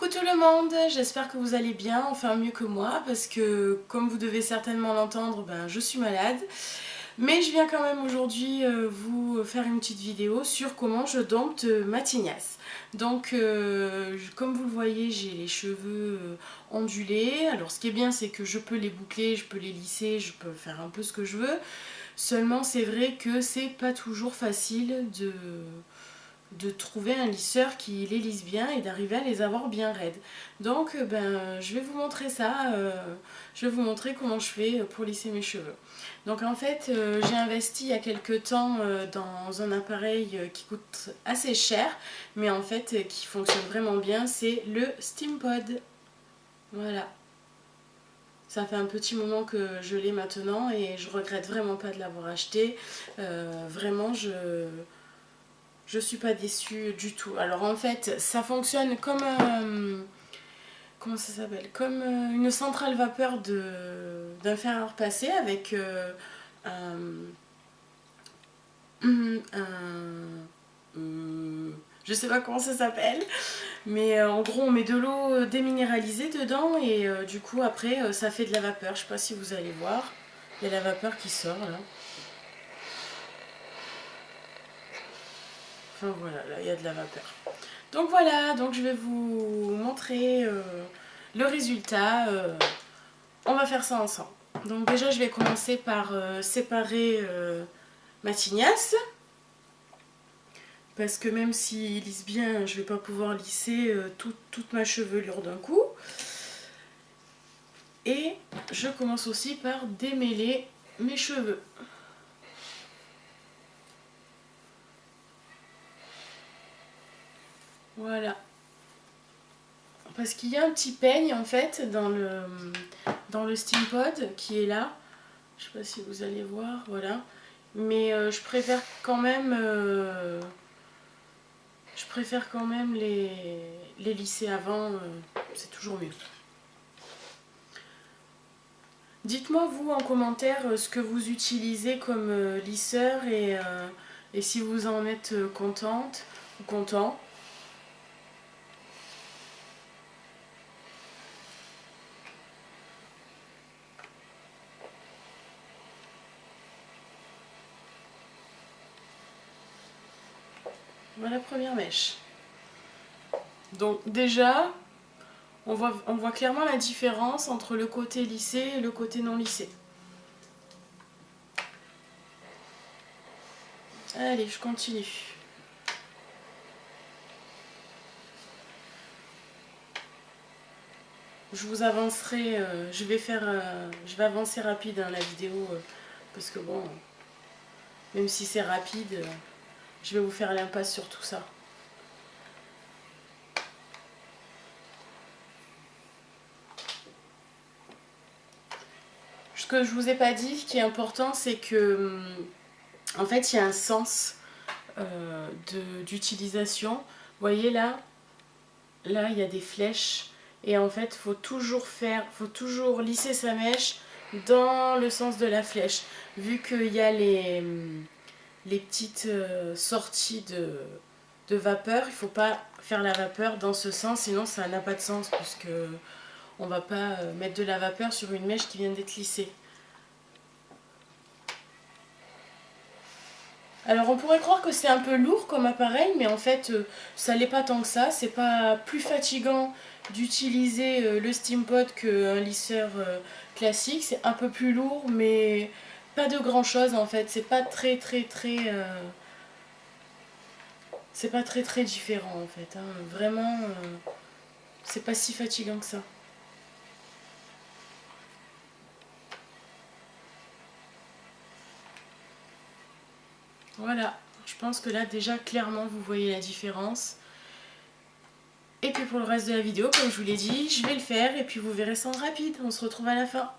Coucou tout le monde, j'espère que vous allez bien, enfin mieux que moi, parce que comme vous devez certainement l'entendre, je suis malade. Mais je viens quand même aujourd'hui vous faire une petite vidéo sur comment je dompte ma tignasse. Donc comme vous le voyez, j'ai les cheveux ondulés. Alors ce qui est bien, c'est que je peux les boucler, je peux les lisser, je peux faire un peu ce que je veux. Seulement c'est vrai que c'est pas toujours facile de trouver un lisseur qui les lisse bien et d'arriver à les avoir bien raides. Donc je vais vous montrer ça, je vais vous montrer comment je fais pour lisser mes cheveux. Donc en fait j'ai investi il y a quelques temps dans un appareil qui coûte assez cher, mais en fait qui fonctionne vraiment bien, c'est le SteamPod. Voilà. Ça fait un petit moment que je l'ai maintenant et je regrette vraiment pas de l'avoir acheté. Vraiment je suis pas déçue du tout. Alors en fait, ça fonctionne comme comment ça s'appelle, comme une centrale vapeur d'un fer à repasser avec je sais pas comment ça s'appelle, mais en gros on met de l'eau déminéralisée dedans et du coup après ça fait de la vapeur. Je sais pas si vous allez voir, il y a la vapeur qui sort là. Enfin voilà, là il y a de la vapeur. Donc voilà, donc je vais vous montrer le résultat. On va faire ça ensemble. Donc déjà je vais commencer par séparer ma tignasse. Parce que même s'il lisse bien, je ne vais pas pouvoir lisser toute ma chevelure d'un coup. Et je commence aussi par démêler mes cheveux. Voilà. Parce qu'il y a un petit peigne en fait dans le SteamPod qui est là. Je sais pas si vous allez voir, voilà. Mais je préfère quand même les lisser avant, c'est toujours mieux. Dites-moi vous en commentaire ce que vous utilisez comme lisseur et si vous en êtes contente ou content. Voilà la première mèche. Donc déjà, on voit clairement la différence entre le côté lissé et le côté non lissé. Allez, je continue. Je vous avancerai, je vais avancer rapide la vidéo, parce que bon, même si c'est rapide, je vais vous faire l'impasse sur tout ça. Ce que je vous ai pas dit, qui est important, c'est que en fait il y a un sens d'utilisation. Vous voyez là il y a des flèches et en fait faut toujours lisser sa mèche dans le sens de la flèche. Vu qu'il y a les petites sorties de vapeur, il ne faut pas faire la vapeur dans ce sens, sinon ça n'a pas de sens puisque on ne va pas mettre de la vapeur sur une mèche qui vient d'être lissée. Alors on pourrait croire que c'est un peu lourd comme appareil, mais en fait ça l'est pas tant que ça. C'est pas plus fatigant d'utiliser le SteamPod qu'un lisseur classique. C'est un peu plus lourd, mais pas de grand chose en fait. C'est pas c'est pas très différent en fait. Vraiment, c'est pas si fatigant que ça. Voilà, je pense que là déjà clairement vous voyez la différence. Et puis pour le reste de la vidéo, comme je vous l'ai dit, je vais le faire et puis vous verrez ça en rapide. On se retrouve à la fin.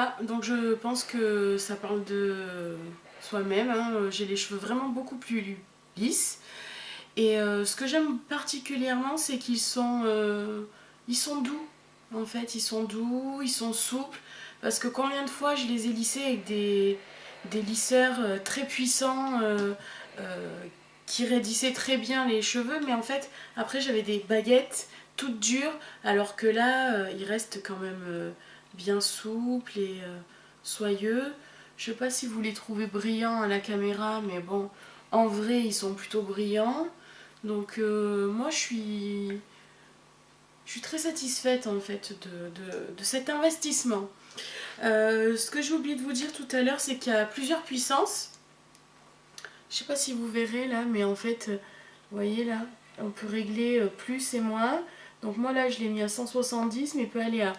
voilà, donc je pense que ça parle de soi-même, hein. J'ai les cheveux vraiment beaucoup plus lisses. Et ce que j'aime particulièrement, c'est ils sont doux. En fait, ils sont doux, ils sont souples. Parce que combien de fois je les ai lissés avec des lisseurs très puissants qui raidissaient très bien les cheveux. Mais en fait, après, j'avais des baguettes toutes dures. Alors que là, ils restent quand même bien souples et soyeux. Je sais pas si vous les trouvez brillants à la caméra, mais bon, en vrai, ils sont plutôt brillants. Donc moi je suis très satisfaite en fait de cet investissement. Ce que j'ai oublié de vous dire tout à l'heure, c'est qu'il y a plusieurs puissances. Je sais pas si vous verrez là, mais en fait, vous voyez là, on peut régler plus et moins. Donc moi là je l'ai mis à 170, mais il peut aller à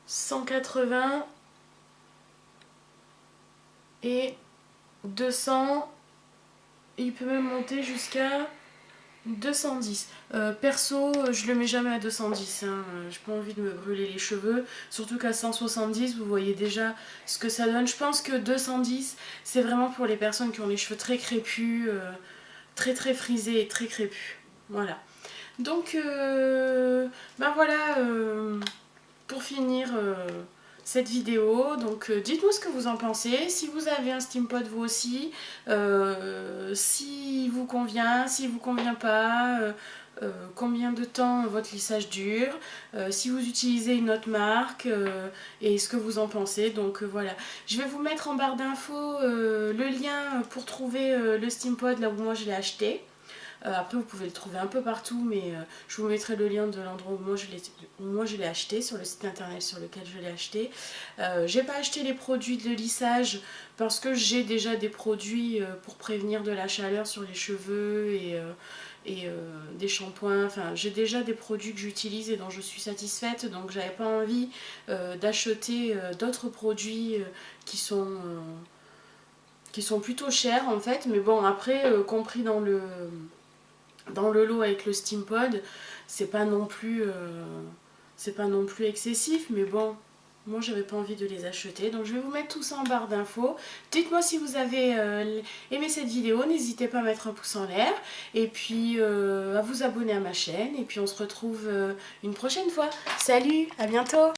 180 et 200. Et il peut même monter jusqu'à 210. Perso, je le mets jamais à 210. Hein. J'ai pas envie de me brûler les cheveux. Surtout qu'à 170, vous voyez déjà ce que ça donne. Je pense que 210, c'est vraiment pour les personnes qui ont les cheveux très crépus, très très frisés et très crépus. Voilà. Donc, ben voilà, pour finir cette vidéo. Donc dites-moi ce que vous en pensez, si vous avez un Steampod vous aussi, si vous convient, si vous convient pas, combien de temps votre lissage dure, si vous utilisez une autre marque et ce que vous en pensez. Donc voilà, je vais vous mettre en barre d'infos le lien pour trouver le Steampod là où moi je l'ai acheté. Après vous pouvez le trouver un peu partout, mais je vous mettrai le lien de l'endroit où moi je l'ai acheté, sur le site internet sur lequel je l'ai acheté. J'ai pas acheté les produits de lissage parce que j'ai déjà des produits pour prévenir de la chaleur sur les cheveux et des shampoings. Enfin, j'ai déjà des produits que j'utilise et dont je suis satisfaite, donc j'avais pas envie d'acheter d'autres produits qui sont plutôt chers en fait. Mais bon, après, compris dans le lot avec le Steampod, c'est pas non plus excessif, mais bon, moi j'avais pas envie de les acheter, donc je vais vous mettre tout ça en barre d'infos. Dites-moi si vous avez aimé cette vidéo, n'hésitez pas à mettre un pouce en l'air, et puis à vous abonner à ma chaîne, et puis on se retrouve une prochaine fois. Salut, à bientôt.